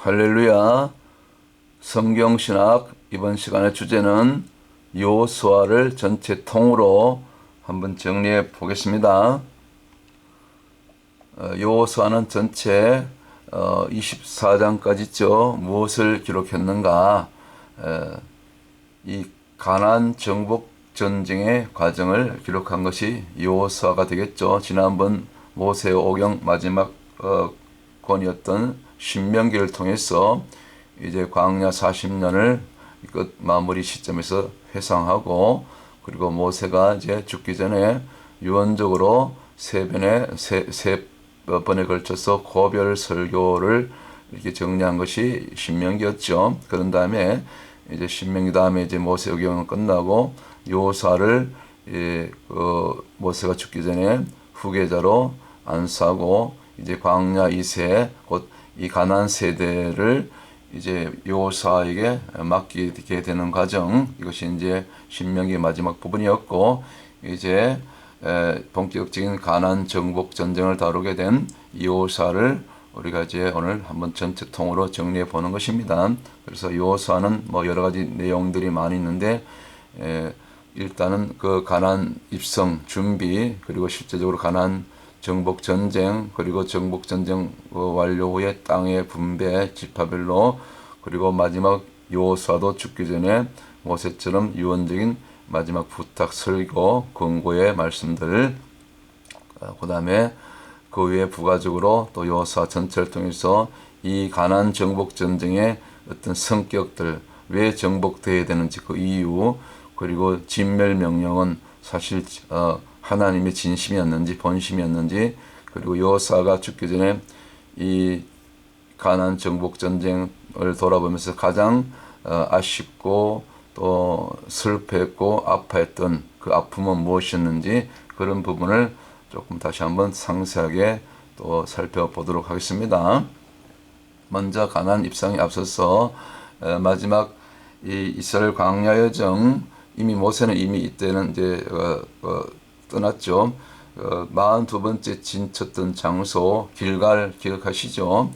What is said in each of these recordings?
할렐루야. 성경신학 이번 시간의 주제는 여호수아를 전체 통으로 한번 정리해 보겠습니다. 여호수아는 전체 24장까지 있죠. 무엇을 기록했는가? 이 가나안 정복 전쟁의 과정을 기록한 것이 여호수아가 되겠죠. 지난번 모세의 오경 마지막 권이었던 신명기를 통해서 이제 광야 40년을 끝 마무리 시점에서 회상하고, 그리고 모세가 이제 죽기 전에 유언적으로 세 번에 걸쳐서 고별 설교를 이렇게 정리한 것이 신명기였죠. 그런 다음에 이제 신명기 다음에 이제 모세오경은 끝나고 여호수아를 모세가 죽기 전에 후계자로 안수하고, 이제 광야 2세 곧 이 가나안 세대를 이제 여호수아에게 맡기게 되는 과정, 이것이 이제 신명기의 마지막 부분이었고, 이제 본격적인 가나안 정복 전쟁을 다루게 된 여호수아를 우리가 이제 오늘 한번 전체 통으로 정리해 보는 것입니다. 그래서 여호수아는 뭐 여러 가지 내용들이 많이 있는데, 일단은 그 가나안 입성 준비, 그리고 실제적으로 가나안 정복 전쟁, 그리고 정복 전쟁 완료 후에 땅의 분배, 지파별로, 그리고 마지막 여호수아도 죽기 전에 모세처럼 유언적인 마지막 부탁, 설교, 권고의 말씀들, 그 다음에 그 외에 부가적으로 또 여호수아 전체를 통해서 이 가나안 정복 전쟁의 어떤 성격들, 왜 정복되어야 되는지 그 이유, 그리고 진멸 명령은 사실 하나님의 진심이었는지 본심이었는지, 그리고 여호수아가 죽기 전에 이 가나안 정복 전쟁을 돌아보면서 가장 아쉽고 또 슬퍼했고 아파했던 그 아픔은 무엇이었는지, 그런 부분을 조금 다시 한번 상세하게 또 살펴보도록 하겠습니다. 먼저 가나안 입성에 앞서서 마지막 이 이스라엘 광야 여정, 이미 모세는 이미 이때는 이제 떠났죠. 42번째 진쳤던 장소 길갈 기억하시죠?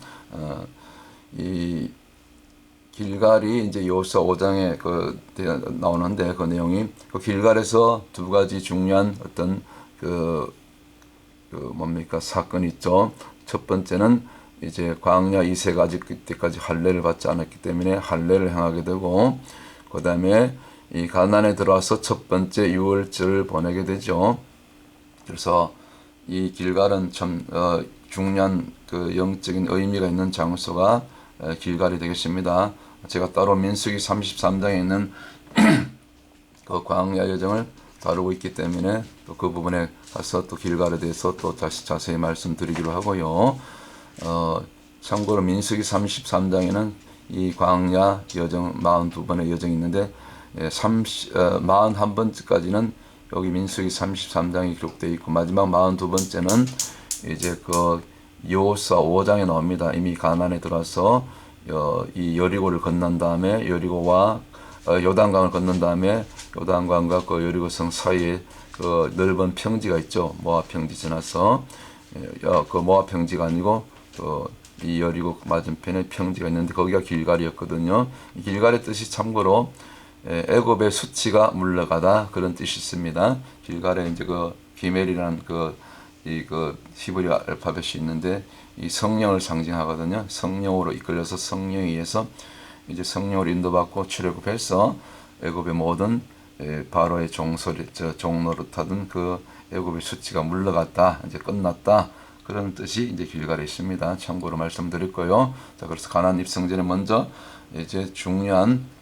이 길갈이 이제 여호수아 5장에 나오는데, 그 내용이 그 길갈에서 두 가지 중요한 어떤 사건이 있죠. 첫 번째는 이제 광야 2세가 아직 그때까지 할례를 받지 않았기 때문에 할례를 행하게 되고, 그 다음에 이 가나안에 들어와서 첫 번째 유월절을 보내게 되죠. 그래서 이 길갈은 참 중요한 그 영적인 의미가 있는 장소가 길갈이 되겠습니다. 제가 따로 민수기 33장에 있는 그 광야 여정을 다루고 있기 때문에 또 그 부분에 가서 또 길갈에 대해서 또 다시 자세히 말씀드리기로 하고요. 참고로 민수기 33장에는 이 광야 여정 42번의 여정이 있는데, 41번째까지는 여기 민수기 33장이 기록되어 있고, 마지막 42번째는 이제 그 여호수아 5장에 나옵니다. 이미 가나안에 들어와서 이 여리고를 건넌 다음에 여리고와 요단강을 건넌 다음에 요단강과 그 여리고성 사이에 그 넓은 평지가 있죠. 모압 평지 지나서 그 모압 평지가 아니고 이 여리고 맞은편에 평지가 있는데 거기가 길갈이었거든요. 길갈의 뜻이 참고로 애굽의 수치가 물러가다, 그런 뜻이 있습니다. 길갈에 이제 그 기멜이라는 그 히브리 알파벳이 있는데 이 성령을 상징하거든요. 성령으로 이끌려서 성령에 의해서 이제 성령을 인도받고 출애굽해서 애굽의 모든 바로의 종노릇하던 그 애굽의 수치가 물러갔다, 이제 끝났다, 그런 뜻이 이제 길갈에 있습니다. 참고로 말씀드릴 거요. 자, 그래서 가나안 입성 전에 먼저 이제 중요한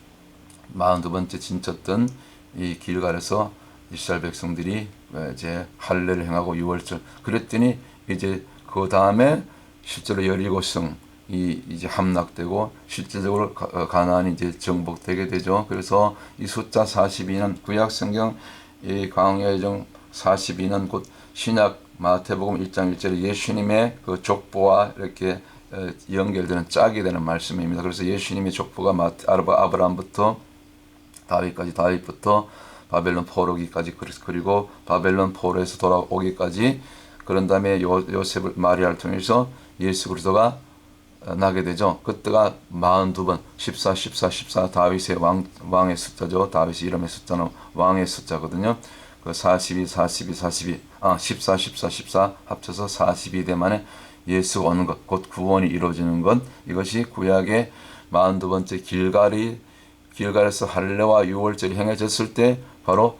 42번째 진쳤던 이 길갈에서 이스라엘 백성들이 이제 할례를 행하고 유월절, 그랬더니 이제 그 다음에 실제로 여리고성이 이제 함락되고 실제적으로 가나안이 이제 정복되게 되죠. 그래서 이 숫자 42는 구약 성경 이 광야 여정 42는 곧 신약 마태복음 1장 1절에 예수님의 그 족보와 이렇게 연결되는 짝이 되는 말씀입니다. 그래서 예수님의 족보가 아브라함부터 다윗까지, 다윗부터 바벨론 포로기까지, 그리고 바벨론 포로에서 돌아오기까지, 그런 다음에 요셉을 마리아를 통해서 예수 그리스도가 나게 되죠. 그때가 42번 14, 14, 14 다윗의 왕의 숫자죠. 다윗의 이름의 숫자는 왕의 숫자거든요. 그 42, 42, 42, 14, 14, 14 합쳐서 42대 만에 예수 오는 것, 곧 구원이 이루어지는 것, 이것이 구약의 42번째 길갈에서 할례와 유월절이 행해졌을 때 바로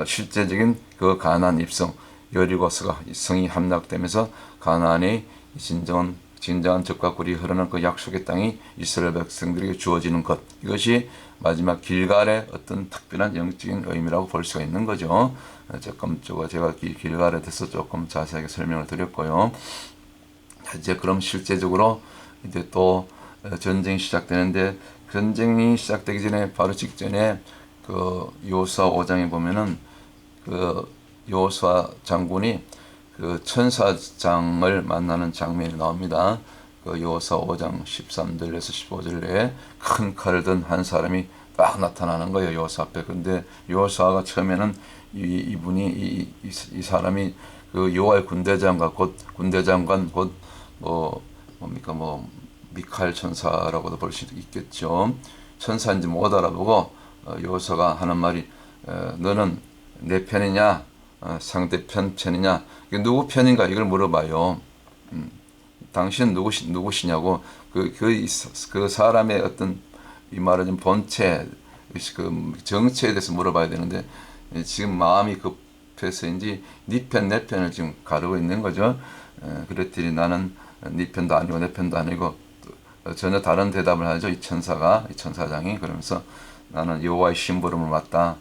실제적인 그 가나안 입성, 여리고서가 성이 함락되면서 가나안의 진정한 젖과 꿀이 흐르는 그 약속의 땅이 이스라엘 백성들에게 주어지는 것, 이것이 마지막 길갈의 어떤 특별한 영적인 의미라고 볼 수가 있는 거죠. 제가 길갈에 대해서 조금 자세하게 설명을 드렸고요. 이제 그럼 실제적으로 이제 또 전쟁이 시작되는데, 전쟁이 시작되기 전에 바로 직전에 그 여호수아 5장에 보면은 그 여호수아 장군이 그 천사장을 만나는 장면이 나옵니다. 그 여호수아 5장 13절에서 15절에 큰 칼을 든 한 사람이 딱 나타나는 거예요, 여호수아 앞에. 근데 여호수아가 처음에는 이 사람이 그 여호와의 군대장관, 곧 군대장관, 곧 미카엘 천사라고도 볼 수 있겠죠. 천사인지 못 알아보고 여호수아가 하는 말이, 너는 내 편이냐 상대편 편이냐, 누구 편인가 이걸 물어봐요. 당신은 누구시냐고. 그 사람의 어떤 이 말하자면 본체, 그 정체에 대해서 물어봐야 되는데, 지금 마음이 급해서인지 네 편 내 편을 지금 가르고 있는 거죠. 그랬더니 나는 네 편도 아니고 내 편도 아니고, 전혀 다른 대답을 하죠. 이 천사장이. 그러면서 나는 여호와의 심부름을 왔다.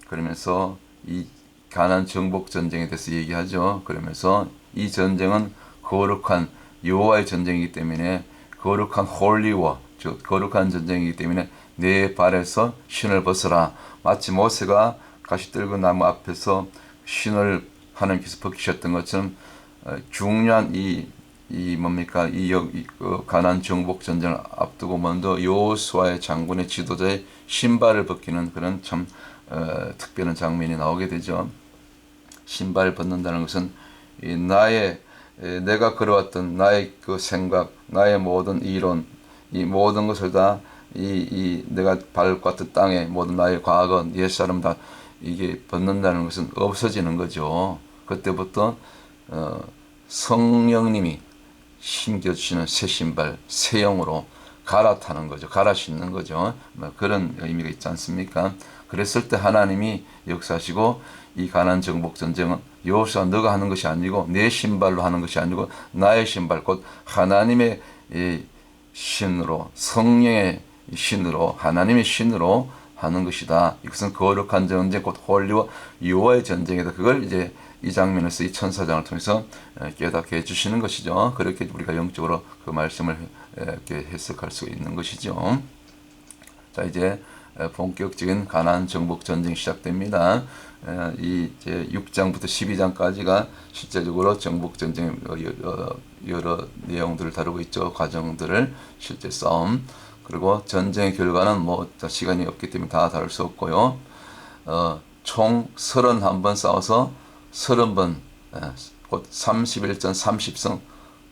그러면서 이 가나안 정복 전쟁에 대해서 얘기하죠. 그러면서 이 전쟁은 거룩한 여호와의 전쟁이기 때문에, 거룩한 홀리워, 즉 거룩한 전쟁이기 때문에 내 발에서 신을 벗어라. 마치 모세가 가시떨그 나무 앞에서 신을 하나님께서 벗기셨던 것처럼, 중요한 그 가나안 정복 전쟁을 앞두고 먼저 여호수아의 장군의 지도자의 신발을 벗기는 그런 참 특별한 장면이 나오게 되죠. 신발을 벗는다는 것은 내가 걸어왔던 나의 그 생각, 나의 모든 이론, 이 모든 것을 다 내가 밟았던 땅의 모든 나의 과거, 옛사람 다 이게 벗는다는 것은 없어지는 거죠. 그때부터 성령님이 신겨주시는 새 신발, 새 영으로 갈아타는 거죠. 갈아 신는 거죠. 그런 의미가 있지 않습니까? 그랬을 때 하나님이 역사하시고, 이 가나안 정복 전쟁은 여호수아 너가 하는 것이 아니고 내 신발로 하는 것이 아니고 나의 신발, 곧 하나님의 신으로, 성령의 신으로, 하나님의 신으로 하는 것이다. 이것은 거룩한 전쟁, 곧 홀리와 여호와의 전쟁이다. 그걸 이제 이 장면에서 이 천사장을 통해서 깨닫게 해주시는 것이죠. 그렇게 우리가 영적으로 그 말씀을 이렇게 해석할 수 있는 것이죠. 자, 이제 본격적인 가나안 정복 전쟁이 시작됩니다. 이제 6장부터 12장까지가 실제적으로 정복 전쟁 여러 내용들을 다루고 있죠. 과정들을, 실제 싸움. 그리고 전쟁의 결과는 시간이 없기 때문에 다 다룰 수 없고요. 총 31번 싸워서 30번, 곧 31전 30승,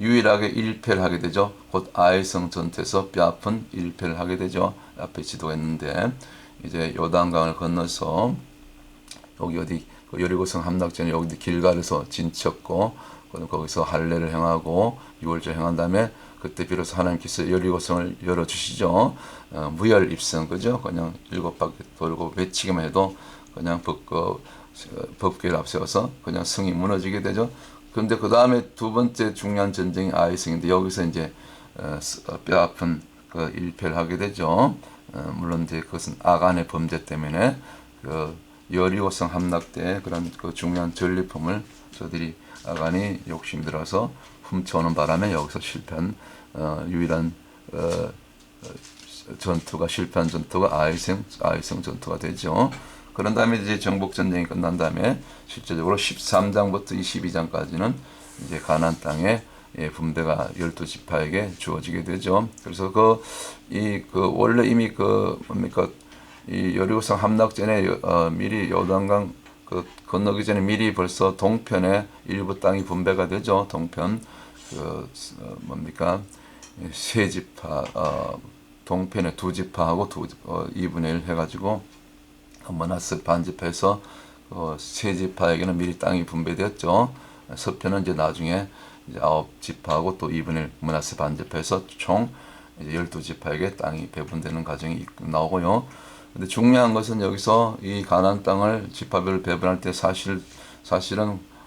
유일하게 1패를 하게 되죠. 곧 아이성 전투에서 뼈아픈 1패를 하게 되죠. 앞에 지도가 있는데, 이제 요단강을 건너서 여기 여리고성 함락전에 여기 길갈에서 진쳤고, 거기서 할례를 행하고 유월절 행한 다음에 그때 비로소 하나님께서 여리고성을 열어주시죠. 무혈 입성, 그죠? 그냥 7바퀴 돌고 외치기만 해도 그냥 법궤를 앞세워서 그냥 성이 무너지게 되죠. 그런데 그 다음에 두 번째 중요한 전쟁이 아이성인데, 여기서 이제 뼈아픈 그 일패를 하게 되죠. 물론 이제 그것은 아간의 범죄 때문에 그 여리고성 함락 때 그런 그 중요한 전리품을 저들이 아간이 욕심 들어서 훔쳐오는 바람에 여기서 실패한 유일한 실패한 전투가 아이성 전투가 되죠. 그런 다음에 이제 정복 전쟁이 끝난 다음에 실제적으로 13장부터 22장까지는 이제 가나안 땅에 분배가 12지파에게 주어지게 되죠. 그래서 원래 이미 이 여리고성 함락 전에 미리 요단강 건너기 전에 미리 벌써 동편에 일부 땅이 분배가 되죠. 동편. 뭡니까 세 지파 동편에 두 지파하고 2분의 1 해가지고 머나스 반지파에서 세 지파에게는 미리 땅이 분배되었죠. 서편은 이제 나중에 이제 9지파하고 또 2분의 1 머나스 반지파에서 총 이제 12지파에게 땅이 배분되는 과정이 나오고요. 근데 중요한 것은 여기서 이 가나안 땅을 지파별로 배분할 때 사실은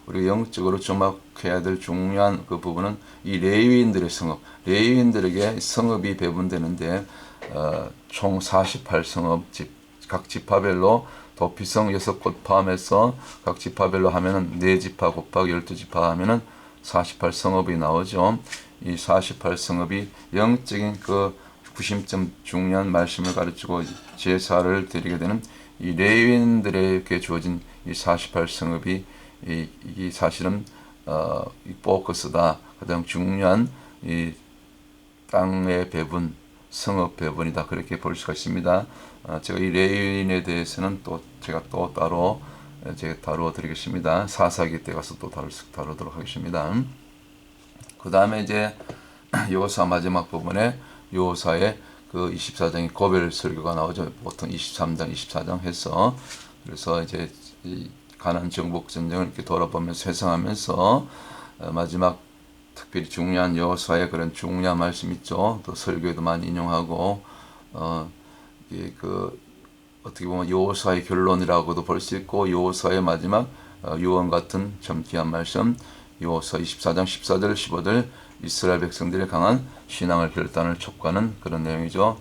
우리가 영적으로 주목해야 될 중요한 그 부분은 이 레위인들의 성읍, 레위인들에게 성읍이 배분되는데 총 48성읍 각 지파별로 도피성 6곳 포함해서 각 지파별로 하면은 4지파 곱하기 12지파 하면은 48성읍이 나오죠. 이 48성읍이 영적인 그 구심점 중요한 말씀을 가르치고 제사를 드리게 되는 이 레위인들에게 주어진 이 48성읍이 이 사실은 이 포커스다. 가장 중요한 이 땅의 배분, 성읍 배분이다. 그렇게 볼 수가 있습니다. 제가 이 레위인에 대해서는 제가 따로 제가 다루어 드리겠습니다. 사사기 때 가서 또 다루도록 하겠습니다. 그 다음에 이제 여호수아 마지막 부분에 여호수아의 그 24장의 고별 설교가 나오죠. 보통 23장, 24장 해서 그래서 이제 이 가나안 정복 전쟁을 이렇게 돌아보면서 회상하면서 마지막 특별히 중요한 여호수아의 그런 중요한 말씀 있죠. 또 설교에도 많이 인용하고 이게 그 어떻게 보면 여호수아의 결론이라고도 볼 수 있고 여호수아의 마지막 유언 같은 참 귀한 말씀 여호수아 24장 14절 15절 이스라엘 백성들의 강한 신앙을 결단을 촉구하는 그런 내용이죠.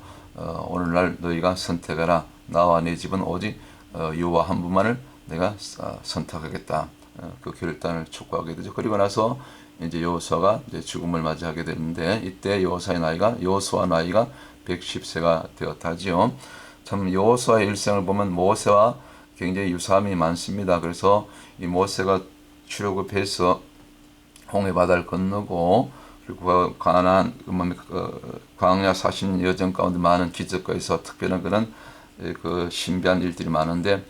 오늘날 너희가 선택하라. 나와 내 집은 오직 여호와 한 분만을 내가 선택하겠다. 그 결단을 촉구하게 되죠. 그리고 나서 이제 여호수아가 이제 죽음을 맞이하게 되는데 이때 여호수아 나이가 110세가 되었다지요. 참 여호수아의 일생을 보면 모세와 굉장히 유사함이 많습니다. 그래서 이 모세가 출애굽해서 홍해 바다를 건너고 그리고 가나안 광야 40년 여정 가운데 많은 기적과 있어 특별한 그런 그 신비한 일들이 많은데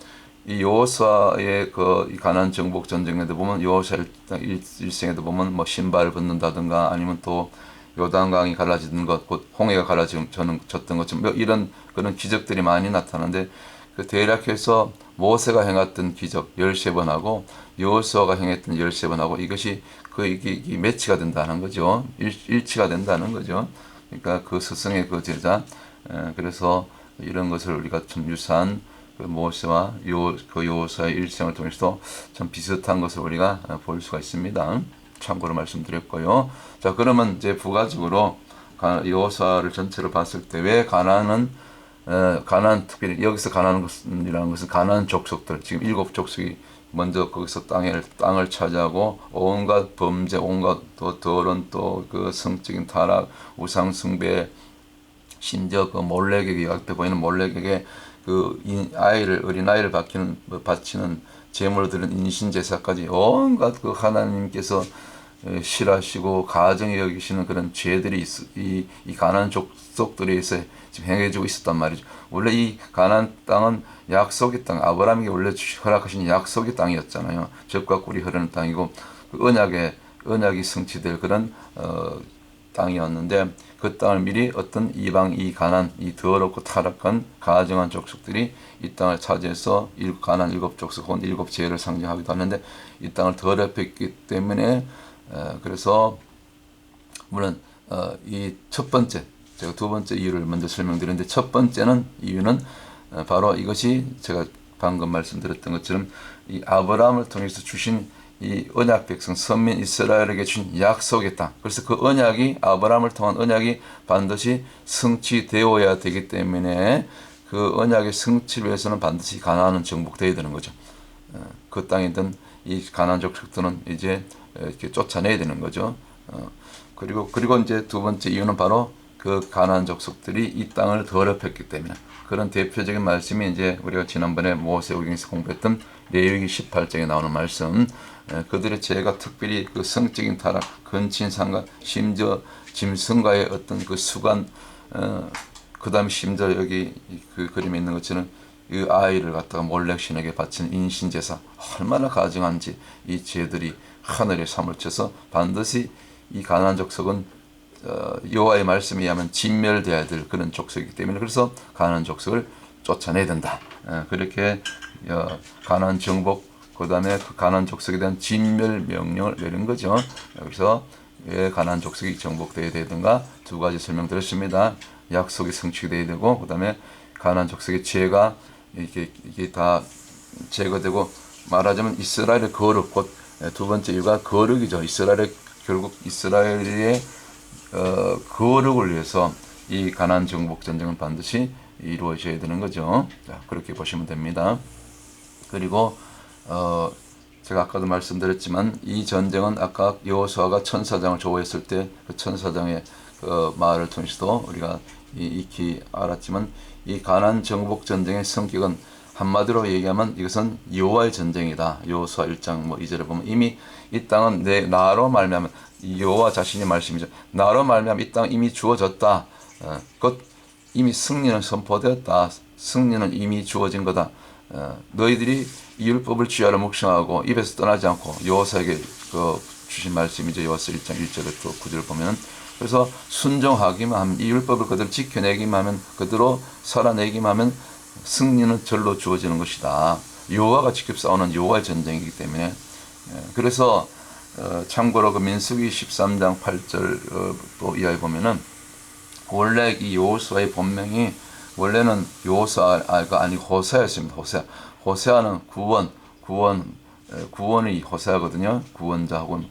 이 여호수아의 이 가나안 정복 전쟁에도 보면 여호수아 일생에도 보면 뭐 신발을 벗는다든가 아니면 또 요단강이 갈라지는 것, 곧 홍해가 갈라졌던 것처럼 뭐 이런 그런 기적들이 많이 나타나는데 그 대략해서 모세가 행했던 기적 13번 하고 여호수아가 행했던 13번 하고 이것이 이게 매치가 된다는 거죠. 일치가 된다는 거죠. 그러니까 그 스승의 그 제자 그래서 이런 것을 우리가 좀 유사한 그 모세와 여호수아의 일생을 통해서 참 비슷한 것을 우리가 볼 수가 있습니다. 참고로 말씀드렸고요. 자, 그러면 이제 부가적으로 여호수아를 전체로 봤을 때 왜 가나안은 가나안 특별히 여기서 가나안이라는 것은 가나안 족속들 지금 7족속이 먼저 거기서 땅을 차지하고 온갖 범죄, 온갖 또 더러운 또 그 성적인 타락, 우상 숭배, 심지어 그 몰렉에게 앞에 보이는 몰렉에게 그 어린 아이를 바치는 제물을 드린 인신 제사까지 온갖 그 하나님께서 싫어하시고 가정에 여기시는 그런 죄들이 이 가나안 족속들에 의해서 지금 행해지고 있었단 말이죠. 원래 이 가나안 땅은 약속의 땅, 아브라함에게 원래 허락하신 약속의 땅이었잖아요. 젖과 꿀이 흐르는 땅이고 그 언약이 성취될 그런 땅이었는데 그 땅을 미리 어떤 이방 이 가나안 이 더럽고 타락한 가증한 족속들이 이 땅을 차지해서 가나안 7족속 혹은 7죄를 상징하기도 하는데 이 땅을 더럽혔기 때문에 그래서 물론 이 첫 번째 제가 두 번째 이유를 먼저 설명드렸는데 첫 번째는 이유는 바로 이것이 제가 방금 말씀드렸던 것처럼 이 아브라함을 통해서 주신 이 언약 백성 선민 이스라엘에게 주신 약속의 땅. 그래서 그 언약이 아브라함을 통한 언약이 반드시 성취되어야 되기 때문에 그 언약의 성취를 위해서는 반드시 가나안은 정복되어야 되는 거죠. 그 땅이든 이 가나안 족속들은 이제 이렇게 쫓아내야 되는 거죠. 그리고 이제 두 번째 이유는 바로 그 가나안 족속들이 이 땅을 더럽혔기 때문에 그런 대표적인 말씀이 이제 우리가 지난번에 모세오경에서 공부했던 레위기 18장에 나오는 말씀. 그들의 죄가 특별히 그 성적인 타락, 근친상간, 심지어 짐승과의 어떤 그 수간, 그 다음에 심지어 여기 그 그림에 있는 것처럼 이 아이를 갖다가 몰렉 신에게 바친 인신제사 얼마나 가증한지 이 죄들이 하늘에 사무쳐서 반드시 이 가나안 족속은 여호와의 말씀에 의하면 진멸돼야 될 그런 족속이기 때문에 그래서 가나안 족속을 쫓아내야 된다. 그렇게 가나안 정복 그다음에 그 가나안 족속에 대한 진멸 명령을 내린 거죠. 여기서 왜 가나안 족속이 정복돼야 되든가 두 가지 설명드렸습니다. 약속이 성취돼야 되고 그다음에 가나안 족속의 죄가 이게 다 제거되고 말하자면 이스라엘의 거룩 곧 두 번째 이유가 거룩이죠. 결국 이스라엘의 거룩을 위해서 이 가나안 정복 전쟁은 반드시 이루어져야 되는 거죠. 자, 그렇게 보시면 됩니다. 그리고 제가 아까도 말씀드렸지만 이 전쟁은 아까 여호수아가 천사장을 조호했을 때 그 천사장의 그 말을 통해서도 우리가 익히 알았지만 이 가나안 정복 전쟁의 성격은 한마디로 얘기하면 이것은 여호와의 전쟁이다. 여호수아 1장 2절에 보면 이미 이 땅은 나로 말미암아 여호와 자신의 말씀이죠. 나로 말미암아 이 땅은 이미 주어졌다. 곧 이미 승리는 선포되었다. 승리는 이미 주어진 거다. 너희들이 이 율법을 쥐하러 묵상하고 입에서 떠나지 않고 여호사에게 주신 말씀이죠. 여호사 1장 1절에 또 9절을 보면 그래서 순종하기만 하면 이 율법을 그대로 지켜내기만 하면 그대로 살아내기만 하면 승리는 절로 주어지는 것이다. 여호와가 직접 싸우는 여호와의 전쟁이기 때문에 그래서 참고로 그 민수기 13장 8절 또 이하에 보면은 원래 이 여호수아의 본명이 원래는 여호수아가 아니고 호세아였습니다. 호세아는 구원이 호세아거든요. 구원자 혹은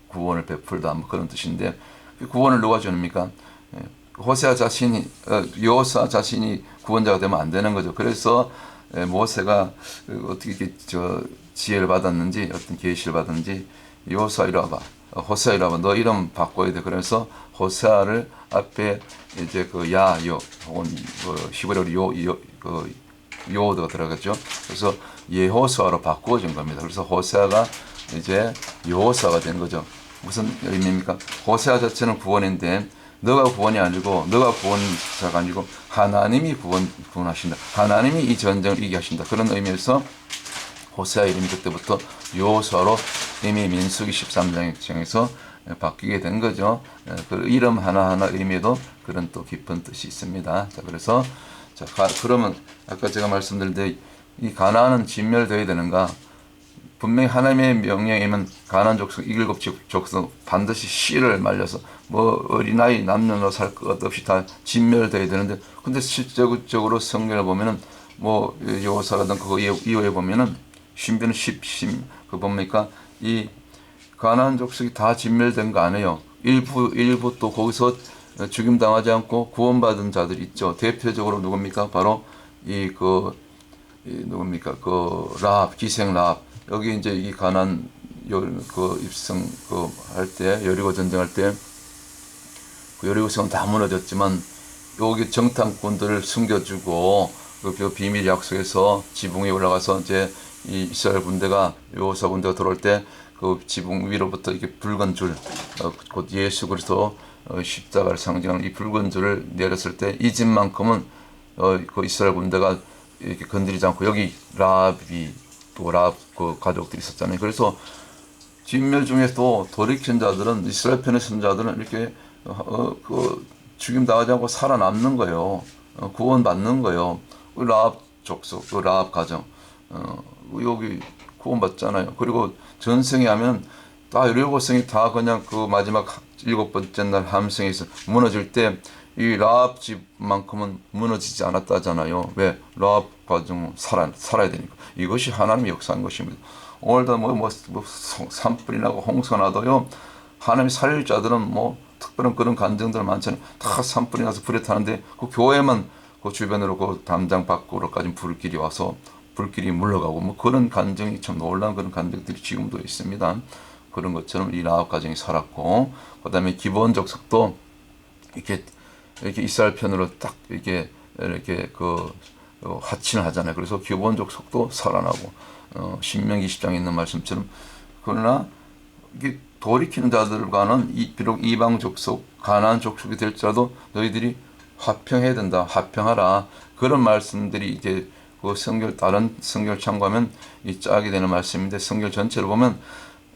구원을 베풀다 뭐 그런 뜻인데 구원을 누가 주입니까? 호세아 자신이 여호수아 자신이 구원자가 되면 안 되는 거죠. 그래서 모세가 어떻게 이렇게 지혜를 받았는지 어떤 계시를 받았는지 여호수아 이리 와봐. 호세아 이리 와봐. 너 이름 바꿔야 돼. 그래서 호세아를 앞에 이제 그 야요 혹은 히브리어로 요드가 들어가죠. 그래서 예호수아로 바꾸어진 겁니다. 그래서 호세아가 이제 여호수아가 된 거죠. 무슨 의미입니까? 호세아 자체는 구원인데 너가 구원이 아니고 너가 구원자가 아니고 하나님이 구원하신다. 하나님이 이 전쟁을 이기게 하신다. 그런 의미에서 호세아 이름이 그때부터 여호수아로 이미 민수기 13장에서 바뀌게 된 거죠. 그 이름 하나하나 의미에도 그런 또 깊은 뜻이 있습니다. 자, 그래서 그러면 아까 제가 말씀드린 데 이 가나안은 진멸되어야 되는가? 분명히 하나님의 명령이면 가나안 족속 7족속 반드시 씨를 말려서 뭐 어린아이 남녀노소 살 것 없이 다 진멸되어야 되는데 근데 실제적으로 성경을 보면은 뭐 여호사라든 그거 이후에 보면은 신비는 10심 그 뭡니까 이 가나안 족속이 다 진멸된 거 아니에요. 일부 또 거기서 죽임 당하지 않고 구원받은 자들이 있죠. 대표적으로 누굽니까? 바로 누굽니까? 라합 기생 라합 여기 이제 이 가나안 입성 할 때 여리고 전쟁할 때 그 여리고성은 다 무너졌지만 여기 정탐꾼들을 숨겨주고 그 비밀 약속에서 지붕에 올라가서 이제 이 이스라엘 군대가 여호수아 군대가 들어올 때 그 지붕 위로부터 이렇게 붉은 줄, 곧 예수 그리스도 십자가를 상징하는 이 붉은 줄을 내렸을 때 이 집만큼은 그 이스라엘 군대가 이렇게 건드리지 않고 여기 라합이 또 라합 그 가족들이 있었잖아요. 그래서 진멸 중에도 돌이킨 자들은 이스라엘 편에 선 자들은 이렇게 죽임 당하지 않고 살아남는 거예요. 구원받는 거예요. 라합 족속, 라합 가정, 여기 구원받잖아요. 그리고 전생에 하면 다 7성이 다 그냥 그 마지막 7번째 날 함성에서 무너질 때 이 라합 집만큼은 무너지지 않았다잖아요. 왜? 라합 가정 살아야 되니까. 이것이 하나님의 역사인 것입니다. 오늘도 산불이 나고 홍수가 나도요. 하나님이 살릴 자들은 뭐 특별한 그런 간증들 많잖아요. 다 산불이 나서 불에 타는데 그 교회만 그 주변으로 그 담장 밖으로까지 불길이 와서 불길이 물러가고 뭐 그런 간증이 참 놀라운 그런 간증들이 지금도 있습니다. 그런 것처럼 이 라합 가정이 살았고 그다음에 기브온 족속도 이렇게 이스라엘 편으로 딱 이렇게 하친을 하잖아요. 그래서 기브온 족속도 살아나고 신명기 20장에 있는 말씀처럼 그러나 이게 돌이키는 자들과는 비록 이방 족속 가나안 족속이 될지라도 너희들이 화평해야 된다. 화평하라. 그런 말씀들이 이제 그 다른 성경을 참고하면 이 짝이 되는 말씀인데 성경 전체를 보면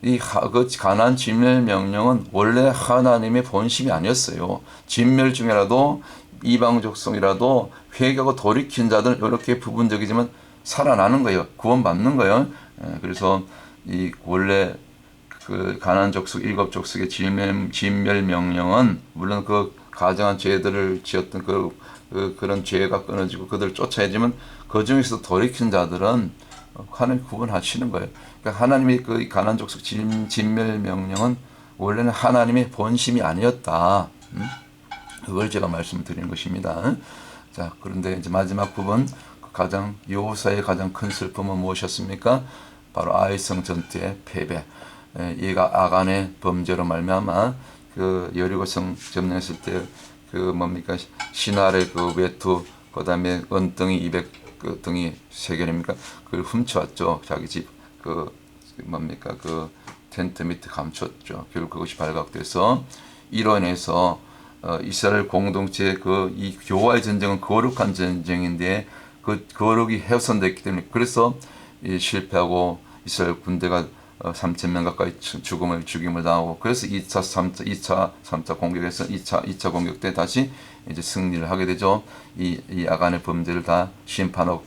그 가나안 진멸 명령은 원래 하나님의 본심이 아니었어요. 진멸 중에라도 이방 족속이라도 회개하고 돌이킨 자들 이렇게 부분적이지만 살아나는 거예요. 구원받는 거예요. 그래서 이 원래 그 가나안 족속 일곱 족속의 진멸 명령은 물론 그 가정한 죄들을 지었던 그런 죄가 끊어지고 그들을 쫓아야지만 그 중에서 돌이킨 자들은 하나님 구원하시는 거예요. 그러니까 하나님의 그 가나안 족속 진멸 명령은 원래는 하나님의 본심이 아니었다. 그걸 제가 말씀드리는 것입니다. 자, 그런데 이제 마지막 부분 여호사의 가장 큰 슬픔은 무엇이었습니까? 바로 아이성 전투의 패배. 얘가 아간의 범죄로 말미암아 그 여리고성 점령했을 때 그 뭡니까 신할의 그 외투 그다음에 은덩이 200그 등이 3개입니까? 그걸 훔쳐왔죠. 자기 집 그 뭡니까 그 텐트 밑에 감췄죠. 결국 그것이 발각돼서 이로 인해서 이스라엘 공동체 이 여호와의 전쟁은 거룩한 전쟁인데 그 거룩이 훼손됐기 때문에 그래서 실패하고 이스라엘 군대가 3,000명 가까이 죽임을 당하고 그래서 2차, 3차 공격에서 2차 공격 때 다시 이제 승리를 하게 되죠. 이 아간의 범죄를 다 심판하고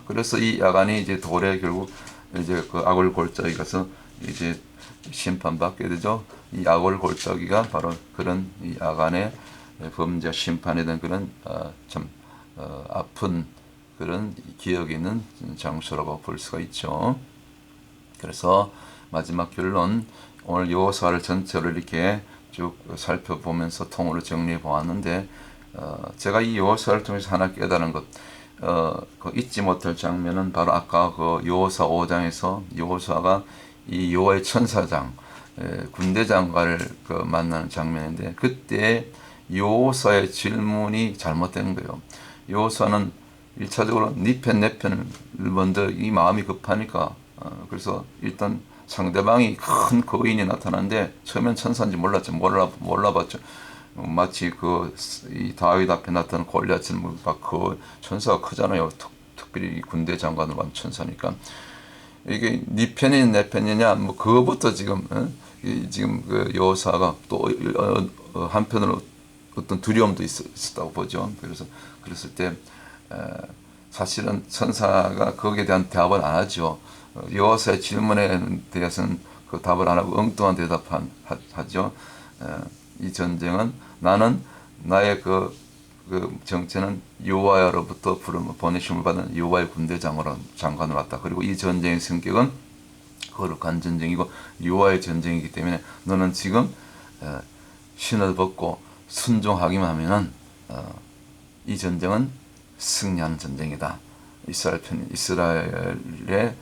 그래서 이 아간이 이제 돌에 결국 이제 그 아골 골짜기 가서 이제 심판받게 되죠. 이 아골 골짜기가 바로 그런 이 아간의 범죄 심판에 대한 그런 참 아픈 그런 기억이 있는 장소라고 볼 수가 있죠. 그래서 마지막 결론 오늘 여호수아를 전체로 이렇게 쭉 살펴보면서 통으로 정리해 보았는데 제가 이 여호수아를 통해서 하나 깨달은 것 그 잊지 못할 장면은 바로 아까 그 여호수아 5장에서 여호수아가 이 여호와의 천사장 군대장관을 그 만나는 장면인데 그때 여호수아의 질문이 잘못된 거예요. 여호수아는 1차적으로 네 편 내 편을 먼저 이 마음이 급하니까 그래서 일단 상대방이 큰 거인이 나타났는데 처음엔 천사인지 몰라봤죠. 마치 이 다윗 앞에 나타난 골리앗을 그 천사가 크잖아요. 특별히 군대 장관으로 한 천사니까 이게 네 편이냐 내 편이냐 뭐 그거부터 지금 그 여호수아가 또 한편으로 어떤 두려움도 있었다고 보죠. 그래서 그랬을 때 사실은 천사가 거기에 대한 대답을 안 하죠. 여호수아의 질문에 대해서는 그 답을 안 하고 엉뚱한 대답하죠. 이 전쟁은 나의 그 정체는 여호와로부터 보내심을 받은 여호와의 군대 장관으로 왔다. 그리고 이 전쟁의 성격은 거룩한 전쟁이고 여호와의 전쟁이기 때문에 너는 지금 신을 벗고 순종하기만 하면은 이 전쟁은 승리하는 전쟁이다. 이스라엘의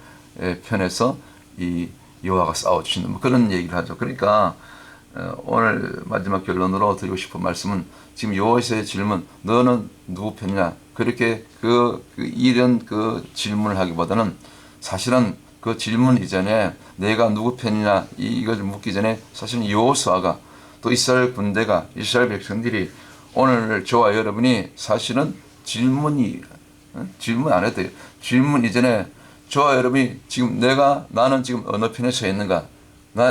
편에서 이 여호와가 싸워주시는 뭐 그런 얘기를 하죠. 그러니까 오늘 마지막 결론으로 드리고 싶은 말씀은 지금 여호수아의 질문 너는 누구 편이냐 그렇게 이런 질문을 하기보다는 사실은 그 질문 이전에 내가 누구 편이냐 이걸 묻기 전에 사실은 여호수아가 또 이스라엘 군대가 이스라엘 백성들이 오늘 저와 여러분이 사실은 질문 안 해도 돼요. 질문 이전에 저와 여러분이 지금 나는 지금 어느 편에 서 있는가?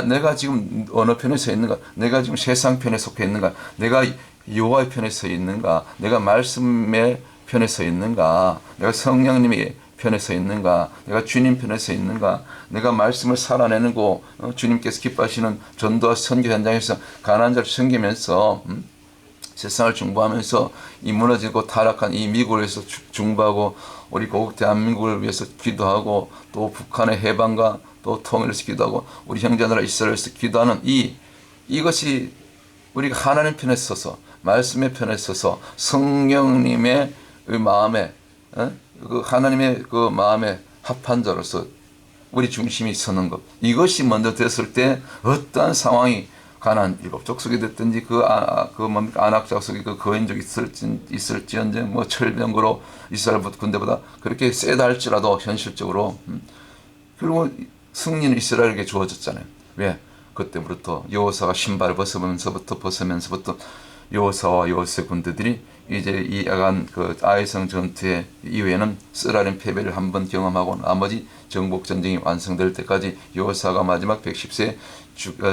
내가 지금 어느 편에 서 있는가? 내가 지금 세상 편에 속해 있는가? 내가 여호와의 편에 서 있는가? 내가 말씀의 편에 서 있는가? 내가 성령님의 편에 서 있는가? 내가 주님 편에 서 있는가? 내가 말씀을 살아내는 거 주님께서 기뻐하시는 전도와 선교 현장에서 가난한 자를 섬기면서 세상을 중보하면서 이 무너지고 타락한 이 미국을 위해서 중보하고 우리 고국 대한민국을 위해서 기도하고 또 북한의 해방과 또 통일을 위해서 기도하고 우리 형제나라 이스라엘을 위해서 기도하는 이것이 우리가 하나님 편에 서서 말씀의 편에 서서 성령님의 마음에 그 하나님의 그 마음에 합한 자로서 우리 중심이 서는 것 이것이 먼저 됐을 때 어떠한 상황이 가나안 일곱 족속이 됐든지 아낙 족속이 거인족이 있을지언정 뭐 철병거로 이스라엘 군대보다 그렇게 세다 할지라도 현실적으로 그리고 승리는 이스라엘에게 주어졌잖아요. 왜? 그때부터 여호수아가 신발을 벗으면서부터 여호수아와 여호수아의 군대들이 이제 이 야간 그 아이성 전투에 이후에는 쓰라린 패배를 한번 경험하고 나머지 정복 전쟁이 완성될 때까지 여호사가 마지막 110세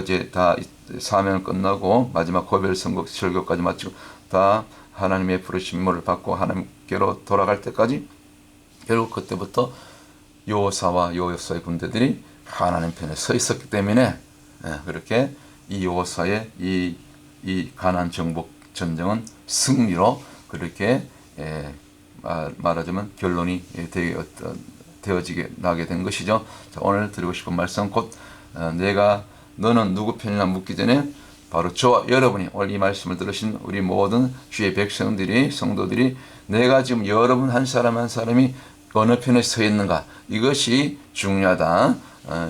이제 다 사명을 끝나고 마지막 고별 선거 설교까지 마치고 다 하나님의 부르심을 받고 하나님께로 돌아갈 때까지 결국 그때부터 여호사와 여호사의 군대들이 하나님 편에 서 있었기 때문에 그렇게 이 여호사의 이 가나안 정복 전쟁은 승리로 그렇게 말하자면 결론이 되어지게 나게 된 것이죠. 자, 오늘 드리고 싶은 말씀 곧 내가 너는 누구 편이냐 묻기 전에 바로 저와 여러분이 오늘 이 말씀을 들으신 우리 모든 주의 백성들이 성도들이 내가 지금 여러분 한 사람 한 사람이 어느 편에 서 있는가 이것이 중요하다.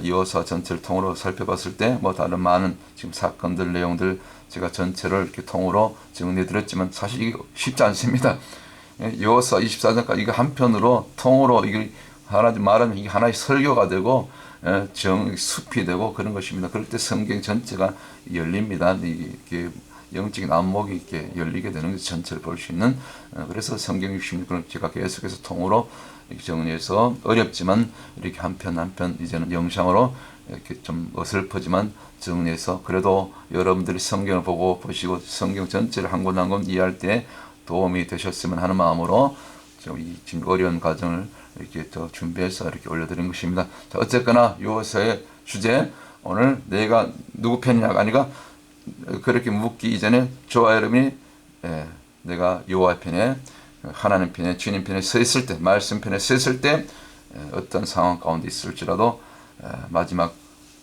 여호사 전체를 통으로 살펴봤을 때 뭐 다른 많은 지금 사건들 내용들 제가 전체를 이렇게 통으로 정리해드렸지만 사실 이게 쉽지 않습니다. 여호사 24장까지 이거 한편으로 통으로 이게 말하면 이게 하나의 설교가 되고 숲이 되고 그런 것입니다. 그럴 때 성경 전체가 열립니다. 이게 영적인 안목이 이렇게 열리게 되는 것이 전체를 볼 수 있는 그래서 성경 66권을 제가 계속해서 통으로 이렇게 정리해서 어렵지만 이렇게 한 편 한 편 이제는 영상으로 이렇게 좀 어설프지만 정리해서 그래도 여러분들이 성경을 보시고 성경 전체를 한 권 한 권 이해할 때 도움이 되셨으면 하는 마음으로 지금 어려운 과정을 이렇게 더 준비해서 이렇게 올려드린 것입니다. 자, 어쨌거나 여호사의 주제 오늘 내가 누구 편이냐가 아니라 그렇게 묻기 이전에 저와 여러분이 내가 여호와 편에 하나님 편에 주님 편에 서 있을 때 말씀 편에 서 있을 때 어떤 상황 가운데 있을지라도 마지막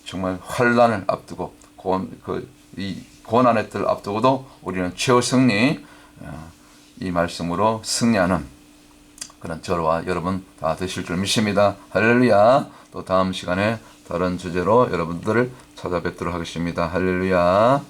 정말 환란을 앞두고 이 고난의 때를 앞두고도 우리는 최후승리 이 말씀으로 승리하는 그런 저와 여러분 다 되실 줄 믿습니다. 할렐루야. 또 다음 시간에 다른 주제로 여러분들을 찾아뵙도록 하겠습니다. 할렐루야.